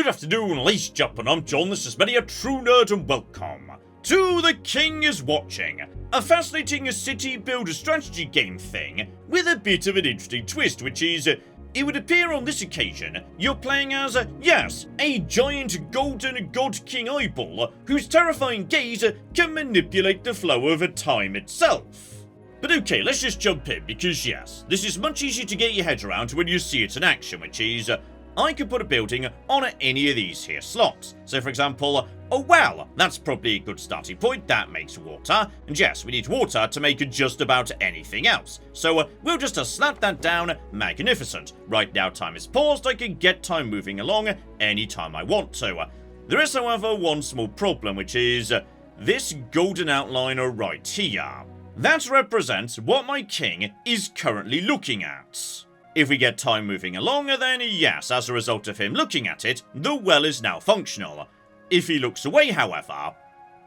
Good afternoon, ladies and gentlemen, I'm John, this is many a true nerd, and welcome to The King is Watching, a fascinating city builder strategy game thing with a bit of an interesting twist, which is, it would appear on this occasion, you're playing as, yes, a giant golden god king eyeball whose terrifying gaze can manipulate the flow of time itself. But okay, let's just jump in, because yes, this is much easier to get your head around when you see it in action, which is, I could put a building on any of these here slots. So for example, a well, that's probably a good starting point, that makes water, and yes, we need water to make just about anything else. So we'll just slap that down, magnificent. Right now time is paused, I can get time moving along anytime I want to. There is however one small problem, which is this golden outline right here. That represents what my king is currently looking at. If we get time moving along, then yes, as a result of him looking at it, the well is now functional. If he looks away, however,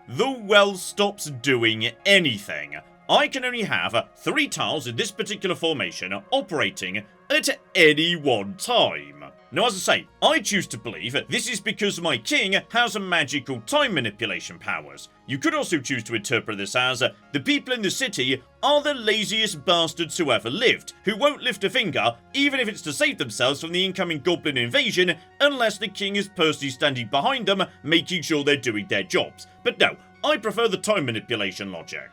the well stops doing anything. I can only have 3 tiles in this particular formation operating at any one time. Now, as I say, I choose to believe this is because my king has magical time manipulation powers. You could also choose to interpret this as the people in the city are the laziest bastards who ever lived, who won't lift a finger, even if it's to save themselves from the incoming goblin invasion, unless the king is personally standing behind them, making sure they're doing their jobs. But no, I prefer the time manipulation logic.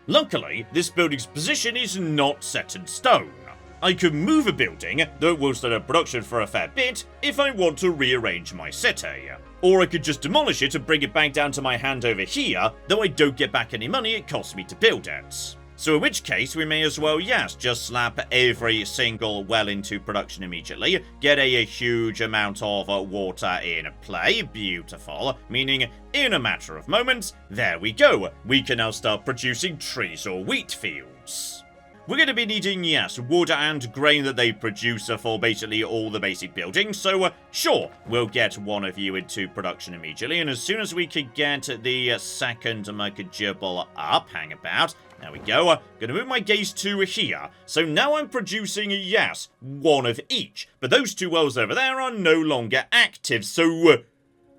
Luckily, this building's position is not set in stone. I can move a building, though it will stay in production for a fair bit, if I want to rearrange my city. Or I could just demolish it and bring it back down to my hand over here, though I don't get back any money it costs me to build it. So in which case, we may as well, yes, just slap every single well into production immediately, get a huge amount of water in play, beautiful, meaning in a matter of moments, there we go, we can now start producing trees or wheat fields. We're going to be needing, yes, wood and grain that they produce for basically all the basic buildings, so sure, we'll get one of you into production immediately, and as soon as we can get the second Mercajibble up, hang about, there we go, gonna move my gaze to here, so now I'm producing, yes, one of each, but those 2 wells over there are no longer active, so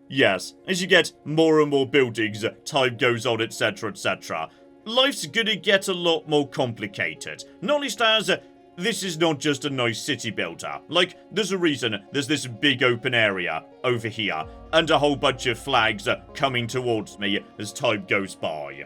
yes, as you get more and more buildings, time goes on, etc, etc. Life's gonna get a lot more complicated. Not least as this is not just a nice city builder. Like, there's a reason there's this big open area over here, and a whole bunch of flags coming towards me as time goes by.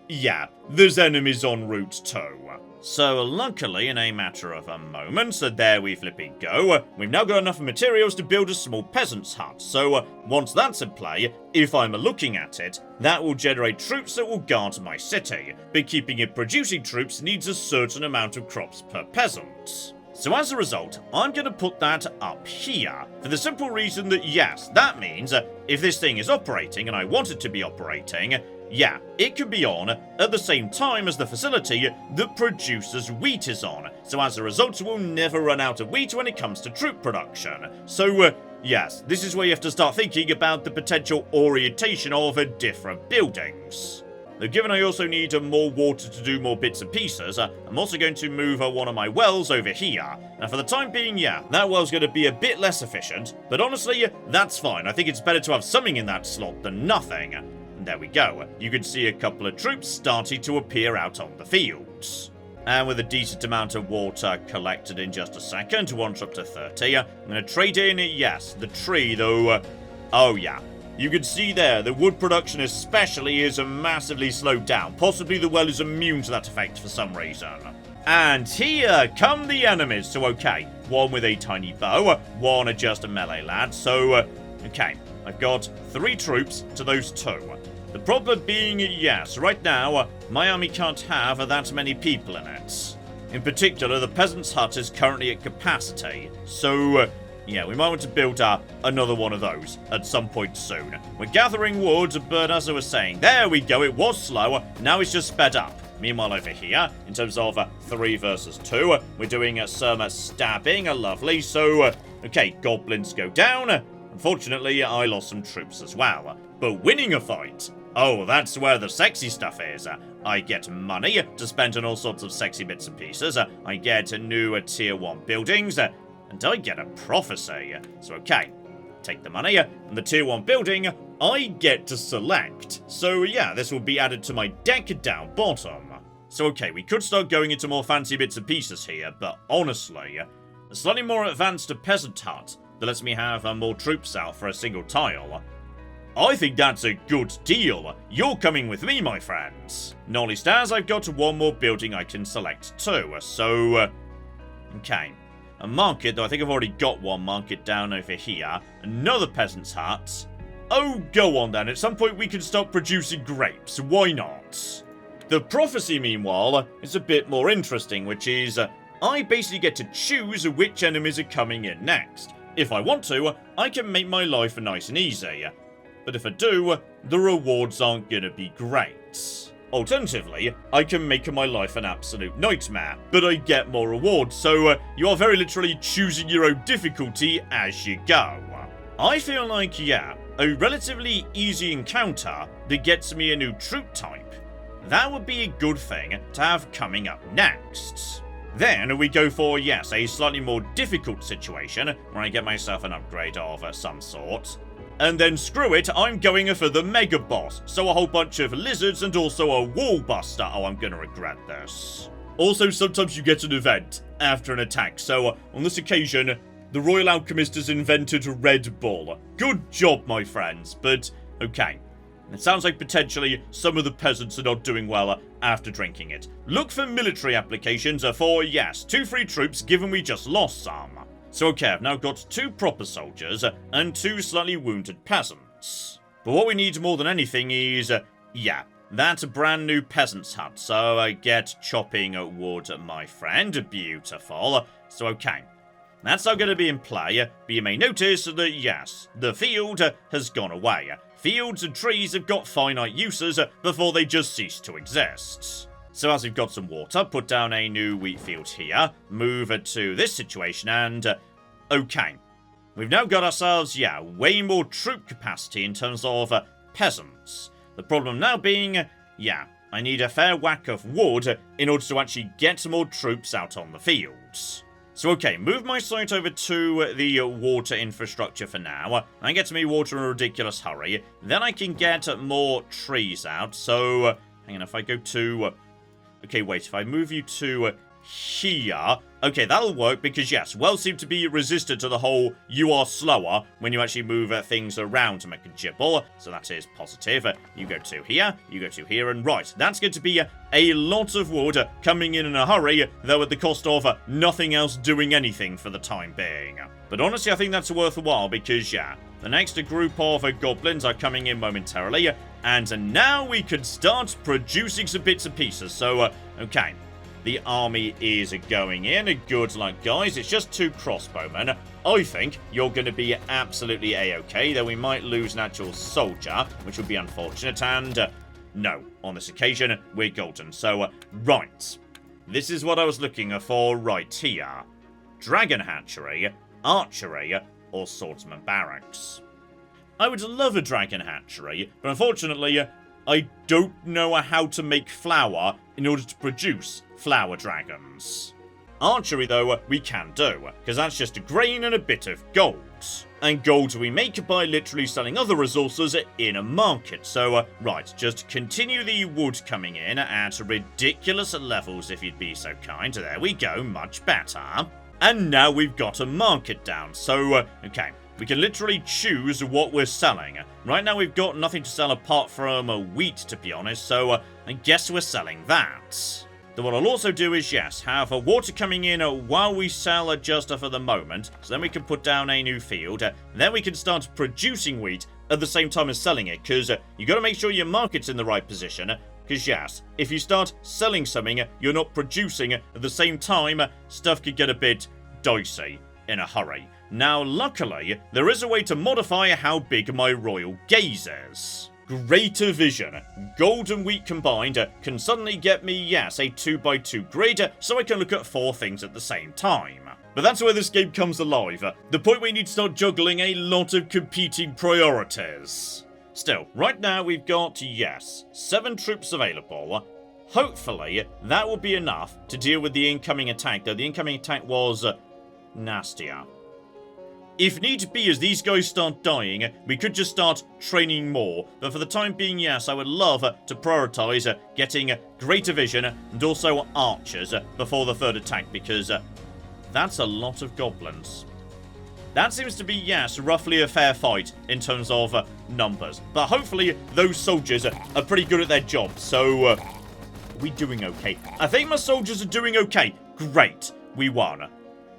Yeah, there's enemies en route too. So luckily, in a matter of a moment, so there we flipping go, we've now got enough materials to build a small peasant's hut. So once that's in play, if I'm looking at it, that will generate troops that will guard my city. But keeping it producing troops needs a certain amount of crops per peasant. So as a result, I'm going to put that up here, for the simple reason that yes, that means if this thing is operating and I want it to be operating, yeah, it can be on at the same time as the facility that produces wheat is on, so as a result we'll never run out of wheat when it comes to troop production. So yes, this is where you have to start thinking about the potential orientation of different buildings. Though given I also need more water to do more bits and pieces, I'm also going to move one of my wells over here. Now for the time being, yeah, that well's going to be a bit less efficient, but honestly, that's fine. I think it's better to have something in that slot than nothing. And there we go. You can see a couple of troops starting to appear out on the fields. And with a decent amount of water collected in just a second, once up to 30, I'm going to trade in, yes, the tree, though, oh yeah. You can see there, the wood production especially is massively slowed down. Possibly the well is immune to that effect for some reason. And here come the enemies. So okay, one with a tiny bow, one just a melee lad. So, okay, I've got 3 troops to those 2. The problem being, yes, right now, my army can't have that many people in it. In particular, the peasant's hut is currently at capacity. So, yeah, we might want to build another one of those at some point soon. We're gathering wood, but as I was saying, there we go, it was slow, now it's just sped up. Meanwhile over here, in terms of 3 versus 2, we're doing some stabbing, lovely. So, okay, goblins go down. Unfortunately, I lost some troops as well. But winning a fight, oh, that's where the sexy stuff is. I get money to spend on all sorts of sexy bits and pieces. I get new tier 1 buildings. And I get a prophecy. So okay, take the money, and the tier 1 building I get to select. So yeah, this will be added to my deck down bottom. So okay, we could start going into more fancy bits and pieces here, but honestly, a slightly more advanced peasant hut that lets me have more troops out for a single tile, I think that's a good deal. You're coming with me, my friends. Not only stars, I've got one more building I can select too, so okay. A market, though I think I've already got one market down over here. Another peasant's hut. Oh, go on then. At some point we can start producing grapes. Why not? The prophecy, meanwhile, is a bit more interesting, which is I basically get to choose which enemies are coming in next. If I want to, I can make my life nice and easy. But if I do, the rewards aren't gonna be great. Alternatively, I can make my life an absolute nightmare, but I get more rewards, so you are very literally choosing your own difficulty as you go. I feel like, yeah, a relatively easy encounter that gets me a new troop type. That would be a good thing to have coming up next. Then we go for, yes, a slightly more difficult situation, where I get myself an upgrade of some sort. And then screw it, I'm going for the Mega Boss, so a whole bunch of lizards and also a wall buster. Oh, I'm gonna regret this. Also, sometimes you get an event after an attack, so on this occasion, the Royal Alchemist has invented Red Bull. Good job, my friends, but okay. It sounds like potentially some of the peasants are not doing well after drinking it. Look for military applications for, yes, 2 free troops given we just lost some. So okay, I've now got 2 proper soldiers and 2 slightly wounded peasants. But what we need more than anything is, yeah, that's a brand new peasant's hut. So get chopping wood, my friend. Beautiful. So okay, that's now going to be in play. But you may notice that, yes, the field has gone away. Fields and trees have got finite uses before they just cease to exist. So as we've got some water, put down a new wheat field here, move it to this situation, and okay. We've now got ourselves, yeah, way more troop capacity in terms of peasants. The problem now being, yeah, I need a fair whack of wood in order to actually get more troops out on the fields. So okay, move my site over to the water infrastructure for now. I get me water in a ridiculous hurry. Then I can get more trees out. So, hang on, if I go to... okay, wait, if I move you to here... okay, that'll work because, yes, wells seem to be resistant to the whole you are slower when you actually move things around to make a jibble. So that is positive. You go to here, you go to here, and right. That's going to be a lot of wood coming in a hurry, though at the cost of nothing else doing anything for the time being. But honestly, I think that's worthwhile because, yeah, the next group of goblins are coming in momentarily, and now we can start producing some bits and pieces. So, okay. The army is going in. Good luck, guys. It's just 2 crossbowmen. I think you're going to be absolutely A-okay, though we might lose an actual soldier, which would be unfortunate, and no, on this occasion, we're golden. So, right. This is what I was looking for right here. Dragon hatchery, archery, or swordsman barracks. I would love a dragon hatchery, but unfortunately, I don't know how to make flour in order to produce flower dragons. Archery, though, we can do, because that's just a grain and a bit of gold. And gold we make by literally selling other resources in a market. So, right, just continue the wood coming in at ridiculous levels if you'd be so kind. There we go, much better. And now we've got a market down, so, okay. We can literally choose what we're selling. Right now we've got nothing to sell apart from wheat, to be honest, so I guess we're selling that. Then what I'll also do is, yes, have water coming in while we sell just for the moment, so then we can put down a new field, then we can start producing wheat at the same time as selling it, because you got to make sure your market's in the right position, because yes, if you start selling something you're not producing at the same time, stuff could get a bit dicey in a hurry. Now, luckily, there is a way to modify how big my royal gaze is. Greater vision. Gold and wheat combined can suddenly get me, yes, a 2x2 grid, so I can look at 4 things at the same time. But that's where this game comes alive. The point where you need to start juggling a lot of competing priorities. Still, right now we've got, yes, 7 troops available. Hopefully, that will be enough to deal with the incoming attack, though the incoming attack was nastier. If need be, as these guys start dying, we could just start training more. But for the time being, yes, I would love to prioritise getting greater vision and also archers before the third attack, because that's a lot of goblins. That seems to be, yes, roughly a fair fight in terms of numbers. But hopefully those soldiers are pretty good at their job. So, are we doing okay? I think my soldiers are doing okay. Great. We won.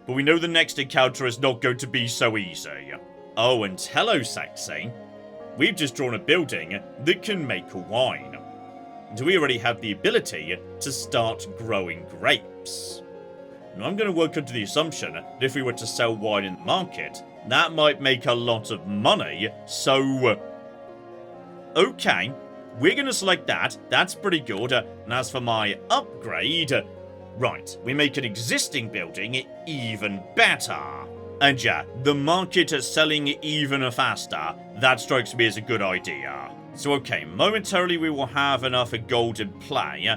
But we know the next encounter is not going to be so easy. Oh, and hello, Sexy. We've just drawn a building that can make wine. And we already have the ability to start growing grapes. Now, I'm going to work under the assumption that if we were to sell wine in the market, that might make a lot of money. So, okay, we're going to select that. That's pretty good. And as for my upgrade, right, we make an existing building even better. And yeah, the market is selling even faster. That strikes me as a good idea. So okay, momentarily we will have enough gold in play.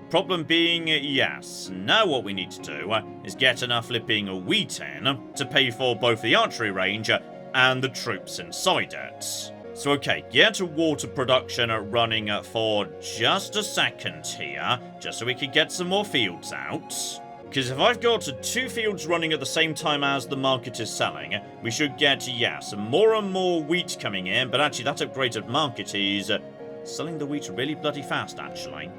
Problem being, yes, now what we need to do is get enough flipping wheat in to pay for both the archery range and the troops inside it. So okay, get water production running for just a second here, just so we can get some more fields out. Because if I've got 2 fields running at the same time as the market is selling, we should get, yes, more and more wheat coming in, but actually that upgraded market is selling the wheat really bloody fast, actually.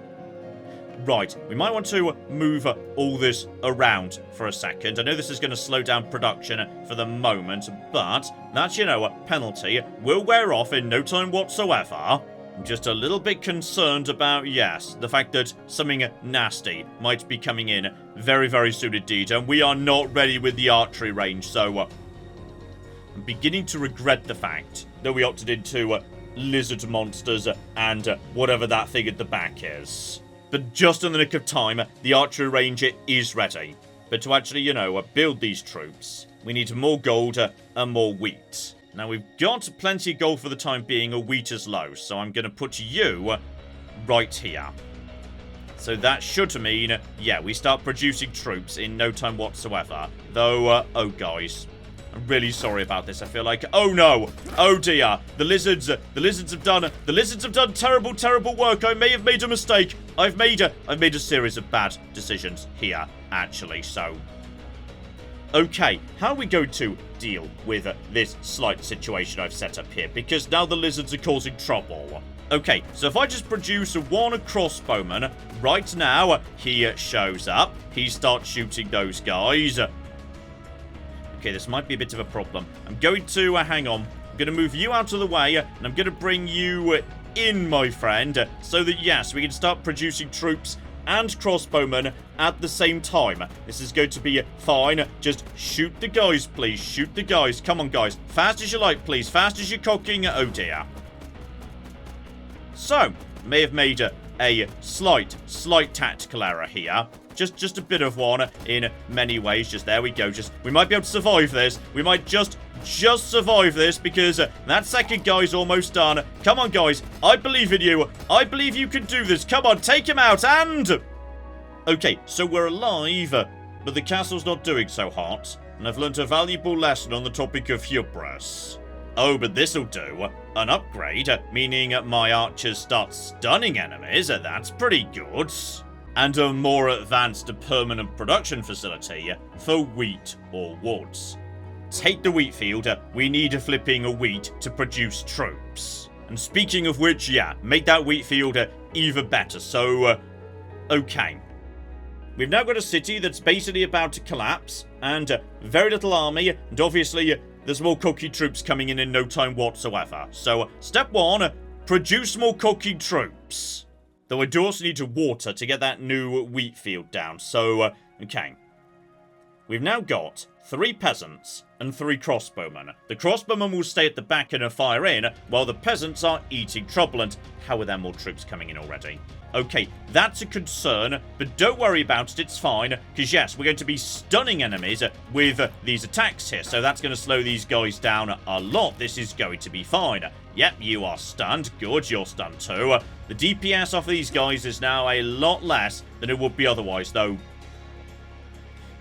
Right, we might want to move all this around for a second. I know this is going to slow down production for the moment, but that, you know, a penalty will wear off in no time whatsoever. I'm just a little bit concerned about, yes, the fact that something nasty might be coming in very, very soon indeed, and we are not ready with the archery range, so I'm beginning to regret the fact that we opted into lizard monsters and whatever that thing at the back is. But just in the nick of time, the archery range is ready. But to actually, you know, build these troops, we need more gold and more wheat. Now, we've got plenty of gold for the time being, wheat is low, so I'm going to put you right here. So that should mean, yeah, we start producing troops in no time whatsoever. Though, oh guys, I'm really sorry about this. I feel like, oh no, oh dear, the lizards have done terrible, terrible work. I may have made a mistake. I've made a series of bad decisions here, actually, so. Okay, how are we going to deal with this slight situation I've set up here? Because now the lizards are causing trouble. Okay, so if I just produce one crossbowman, right now, he shows up. He starts shooting those guys. Okay, this might be a bit of a problem. I'm going to, hang on. I'm going to move you out of the way, and I'm going to bring you in, my friend, so that, yes, we can start producing troops and crossbowmen at the same time. This is going to be fine. Just shoot the guys, please. Shoot the guys. Come on, guys. Fast as you like, please. Fast as you're cocking. Oh, dear. So, may have made a slight tactical error here. Just a bit of one in many ways. Just there we go. We might be able to survive this. We might just survive this because that second guy's almost done. Come on, guys. I believe in you. I believe you can do this. Come on, take him out and... Okay, so we're alive, but the castle's not doing so hot. And I've learned a valuable lesson on the topic of hubris. Oh, but this'll do. An upgrade, meaning my archers start stunning enemies. That's pretty good. And a more advanced permanent production facility for wheat or woods. Take the wheat field, we need a flipping wheat to produce troops. And speaking of which, yeah, make that wheat field even better. So, okay. We've now got a city that's basically about to collapse, and very little army, and obviously there's more cookie troops coming in no time whatsoever. So, step 1, produce more cookie troops. Though I do also need to water to get that new wheat field down. So, okay. We've now got 3 peasants and 3 crossbowmen. The crossbowmen will stay at the back and fire in, while the peasants are eating trouble. And how are there more troops coming in already? Okay, that's a concern, but don't worry about it, it's fine. Because yes, we're going to be stunning enemies with these attacks here. So that's going to slow these guys down a lot. This is going to be fine. Yep, you are stunned. Good, you're stunned too. The DPS off these guys is now a lot less than it would be otherwise, though.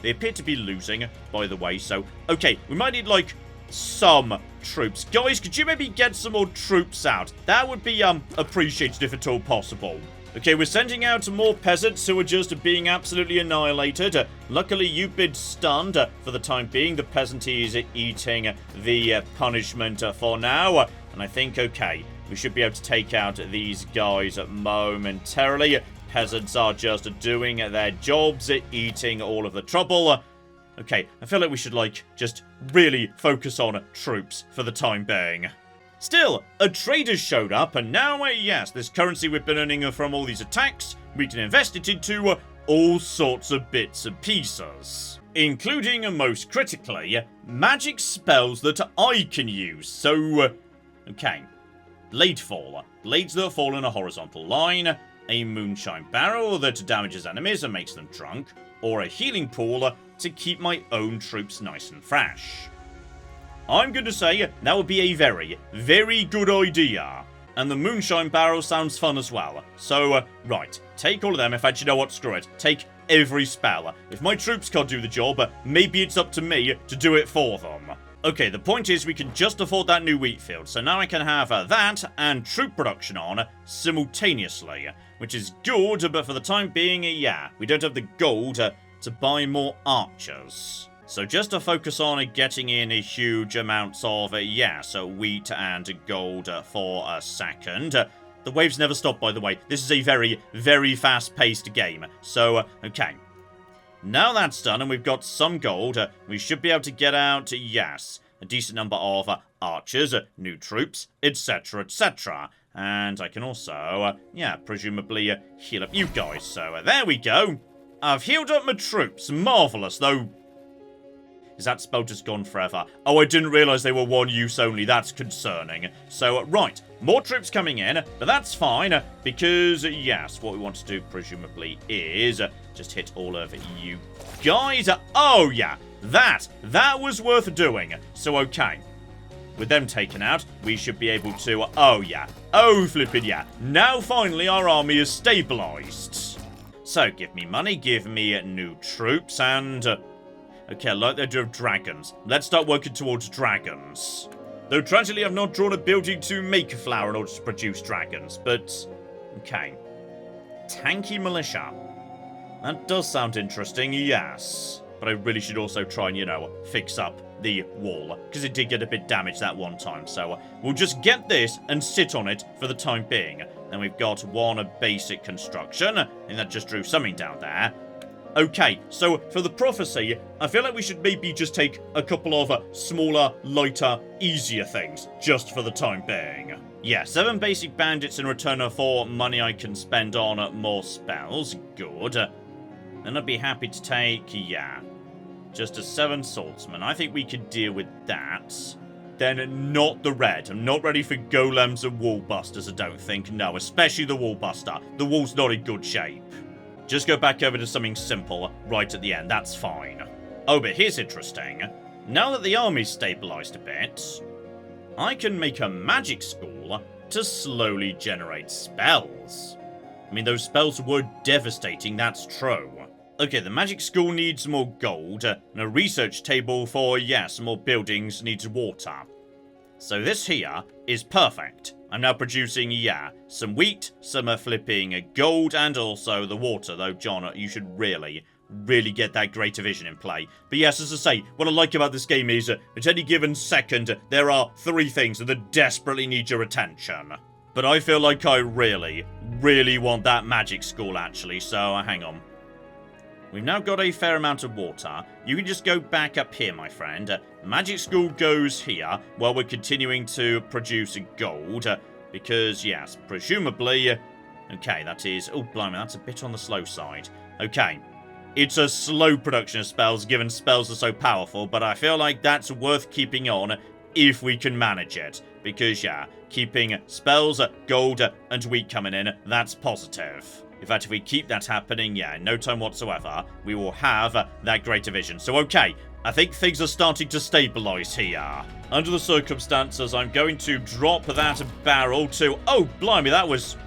They appear to be losing, by the way, so... Okay, we might need, like, some troops. Guys, could you maybe get some more troops out? That would be appreciated if at all possible. Okay, we're sending out more peasants who are just being absolutely annihilated. Luckily, you've been stunned for the time being. The peasant is eating the punishment for now. And I think, okay, we should be able to take out these guys momentarily. Peasants are just doing their jobs, eating all of the trouble. Okay, I feel like we should, like, just really focus on troops for the time being. Still, a trader showed up, and now, yes, this currency we've been earning from all these attacks, we can invest it into all sorts of bits and pieces. Including, most critically, magic spells that I can use. So, okay. Bladefall. Blades that fall in a horizontal line. A moonshine barrel that damages enemies and makes them drunk. Or a healing pool to keep my own troops nice and fresh. I'm going to say that would be a very, very good idea. And the moonshine barrel sounds fun as well. So, right, take all of them. In fact, you know what? Screw it. Take every spell. If my troops can't do the job, maybe it's up to me to do it for them. Okay, the point is we can just afford that new wheat field. So now I can have that and troop production on simultaneously. Which is good, but for the time being, yeah, we don't have the gold to buy more archers. So just to focus on getting in a huge amounts of, so wheat and gold for a second. The waves never stop, by the way. This is a very, very fast-paced game. So, okay. Now that's done and we've got some gold, we should be able to get out, yes, a decent number of archers, new troops, etc, etc. And I can also, presumably heal up you guys. So there we go. I've healed up my troops. Marvellous, though. Is that spell just gone forever? Oh, I didn't realise they were one use only. That's concerning. So, right. More troops coming in, but that's fine. Because, yes, what we want to do, presumably, is just hit all of you guys. Oh, yeah. That was worth doing. So, okay. With them taken out, we should be able to... Oh, yeah. Oh, flippin' yeah. Now, finally, our army is stabilised. So, give me money, give me new troops, and... okay, I like the idea of dragons. Let's start working towards dragons. Though, tragically, I've not drawn a building to make a flower in order to produce dragons, but... okay. Tanky militia. That does sound interesting, yes. But I really should also try and, you know, fix up the wall, because it did get a bit damaged that one time. So we'll just get this and sit on it for the time being. Then we've got one basic construction, and that just drew something down there. Okay, so for the prophecy, I feel like we should maybe just take a couple of smaller, lighter, easier things, just for the time being. Yeah, 7 basic bandits in return for money I can spend on more spells. Good. Then I'd be happy to take, just a 7 swordsmen. I think we could deal with that. Then not the red. I'm not ready for golems and wall busters, I don't think. No, especially the wall buster. The wall's not in good shape. Just go back over to something simple right at the end. That's fine. Oh, but here's interesting. Now that the army's stabilized a bit, I can make a magic school to slowly generate spells. I mean, those spells were devastating, that's true. Okay, the magic school needs more gold, and a research table for, some more buildings needs water. So this here is perfect. I'm now producing, some wheat, some flipping gold, and also the water. Though, John, you should really get that greater vision in play. But yes, as I say, what I like about this game is, at any given second, there are 3 things that desperately need your attention. But I feel like I really want that magic school, actually, so hang on. We've now got a fair amount of water. You can just go back up here, my friend. Magic school goes here while we're continuing to produce gold. Because, yes, presumably... okay, that is... oh, blimey, that's a bit on the slow side. Okay. It's a slow production of spells, given spells are so powerful, but I feel like that's worth keeping on if we can manage it. Because, keeping spells, gold, and wheat coming in, that's positive. In fact, if we keep that happening, in no time whatsoever, we will have that greater vision. So, okay, I think things are starting to stabilize here. Under the circumstances, I'm going to drop that barrel to... oh, blimey, that was...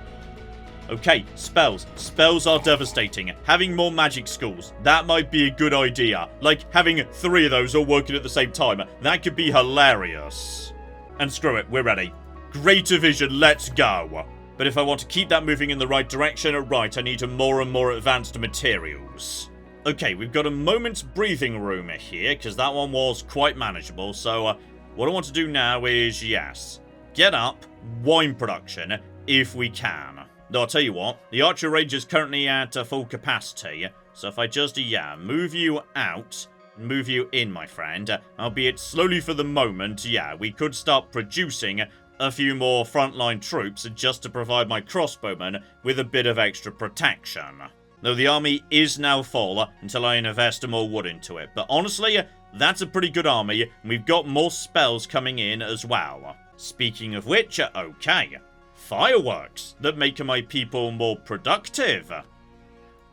Okay, spells. Spells are devastating. Having more magic schools, that might be a good idea. Like, having 3 of those all working at the same time. That could be hilarious. And screw it, we're ready. Greater vision, let's go. But if I want to keep that moving in the right direction, right, I need more and more advanced materials. Okay, we've got a moment's breathing room here, because that one was quite manageable. So, what I want to do now is, yes, get up wine production if we can. No, I'll tell you what, the archer range is currently at full capacity, so if I just, move you out, move you in, my friend, albeit slowly for the moment, we could start producing a few more frontline troops just to provide my crossbowmen with a bit of extra protection. Though the army is now full until I invest more wood into it, but honestly, that's a pretty good army, and we've got more spells coming in as well. Speaking of which, okay. Fireworks that make my people more productive.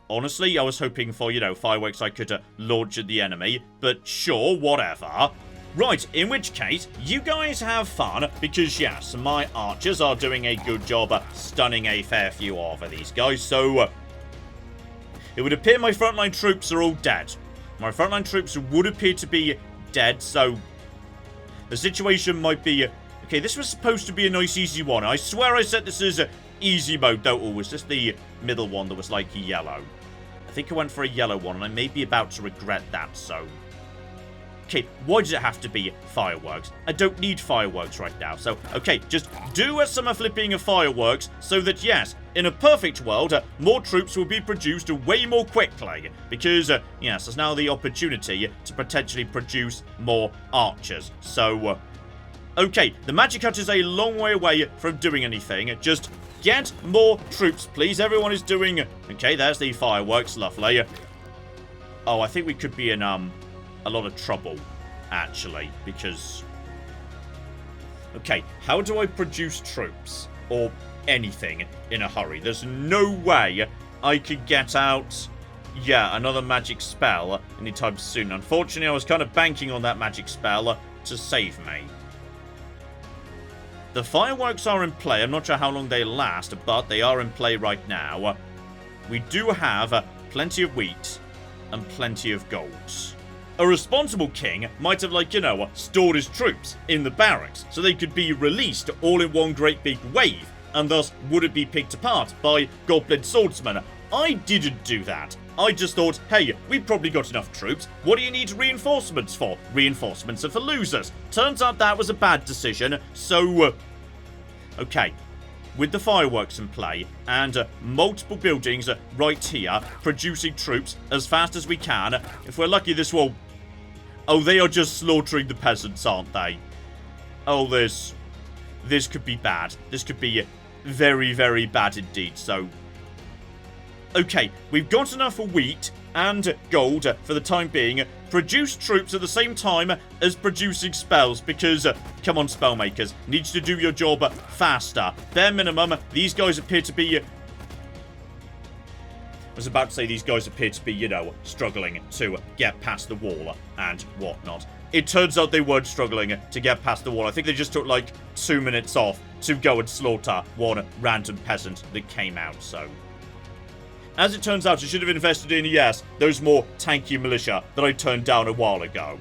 Honestly, I was hoping for, fireworks I could launch at the enemy, but sure, whatever. Right, in which case, you guys have fun, because yes, my archers are doing a good job stunning a fair few of these guys, so it would appear my frontline troops are all dead. My frontline troops would appear to be dead, so the situation might be... Okay, this was supposed to be a nice easy one. I swear I said this is easy mode, though. Oh, was this the middle one that was like yellow? I think I went for a yellow one, and I may be about to regret that, so... Okay, why does it have to be fireworks? I don't need fireworks right now, so... Okay, just do some flipping of fireworks, so that, yes, in a perfect world, more troops will be produced way more quickly. Because, yes, there's now the opportunity to potentially produce more archers. So... Okay, the magic hut is a long way away from doing anything. Just get more troops, please. Everyone is doing... Okay, there's the fireworks. Lovely. Oh, I think we could be in, a lot of trouble, actually, because... Okay, how do I produce troops? Or anything in a hurry? There's no way I could get out... Yeah, another magic spell anytime soon. Unfortunately, I was kind of banking on that magic spell to save me. The fireworks are in play. I'm not sure how long they last, but they are in play right now. We do have plenty of wheat and plenty of gold. A responsible king might have, stored his troops in the barracks so they could be released all in one great big wave, and thus wouldn't be picked apart by goblin swordsmen. I didn't do that. I just thought, hey, we've probably got enough troops. What do you need reinforcements for? Reinforcements are for losers. Turns out that was a bad decision, so... Okay, with the fireworks in play, and multiple buildings right here, producing troops as fast as we can, if we're lucky this will... Oh, they are just slaughtering the peasants, aren't they? Oh, this could be bad. This could be very, very bad indeed, so... Okay, we've got enough wheat and gold for the time being. Produce troops at the same time as producing spells, because, come on, spellmakers, needs to do your job faster. Bare minimum, these guys appear to be... I was about to say these guys appear to be, struggling to get past the wall and whatnot. It turns out they weren't struggling to get past the wall. I think they just took, 2 minutes off to go and slaughter one random peasant that came out, so... As it turns out, I should have invested in, yes, those more tanky militia that I turned down a while ago.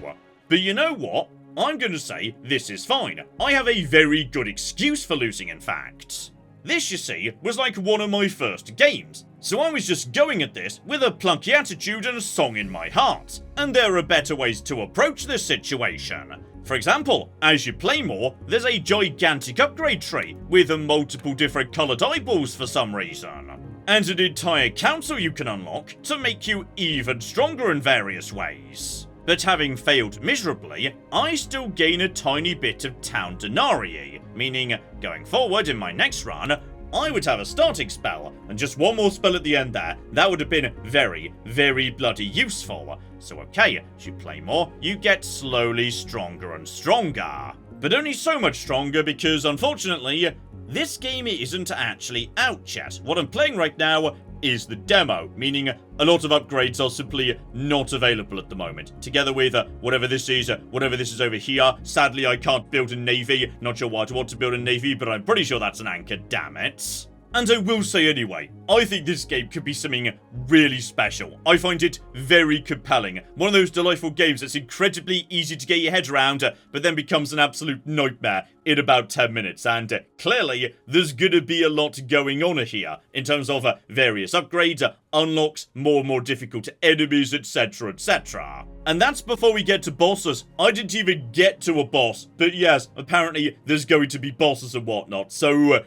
But you know what? I'm going to say this is fine. I have a very good excuse for losing, in fact. This, you see, was like one of my first games. So I was just going at this with a plunky attitude and a song in my heart. And there are better ways to approach this situation. For example, as you play more, there's a gigantic upgrade tree with multiple different coloured eyeballs for some reason. And an entire council you can unlock to make you even stronger in various ways. But having failed miserably, I still gain a tiny bit of town denarii, meaning going forward in my next run, I would have a starting spell, and just one more spell at the end there. That would have been very, very bloody useful. So okay, as you play more, you get slowly stronger and stronger. But only so much stronger because, unfortunately, this game isn't actually out yet. What I'm playing right now is the demo, meaning a lot of upgrades are simply not available at the moment. Together with whatever this is over here. Sadly, I can't build a navy. Not sure why I'd want to build a navy, but I'm pretty sure that's an anchor, damn it. And I will say anyway, I think this game could be something really special. I find it very compelling. One of those delightful games that's incredibly easy to get your head around, but then becomes an absolute nightmare in about 10 minutes. And clearly, there's gonna be a lot going on here in terms of various upgrades, unlocks, more and more difficult enemies, etc, etc. And that's before we get to bosses. I didn't even get to a boss, but yes, apparently there's going to be bosses and whatnot, so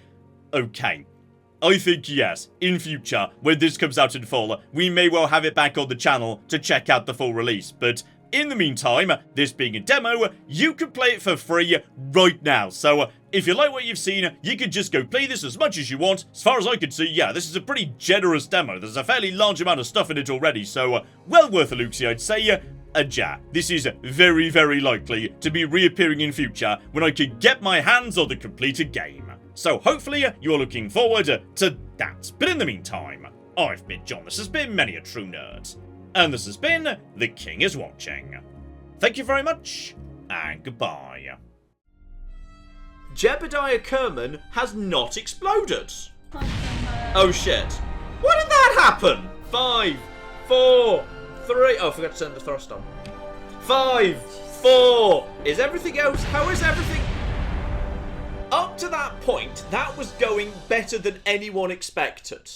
okay. I think yes, in future, when this comes out in full, we may well have it back on the channel to check out the full release, but in the meantime, this being a demo, you can play it for free right now, so if you like what you've seen, you can just go play this as much as you want. As far as I can see, yeah, this is a pretty generous demo. There's a fairly large amount of stuff in it already, so well worth a look-see, I'd say. And yeah, this is very, very likely to be reappearing in future when I can get my hands on the completed game. So hopefully you're looking forward to that. But in the meantime, I've been John, this has been Many a True Nerd, and this has been The King is Watching. Thank you very much, and goodbye. Jebediah Kerman has not exploded. Oh shit. Why did that happen? 5, 4, 3... Oh, I forgot to turn the thrust on. 5, 4... Is everything else... How is everything... Up to that point, that was going better than anyone expected.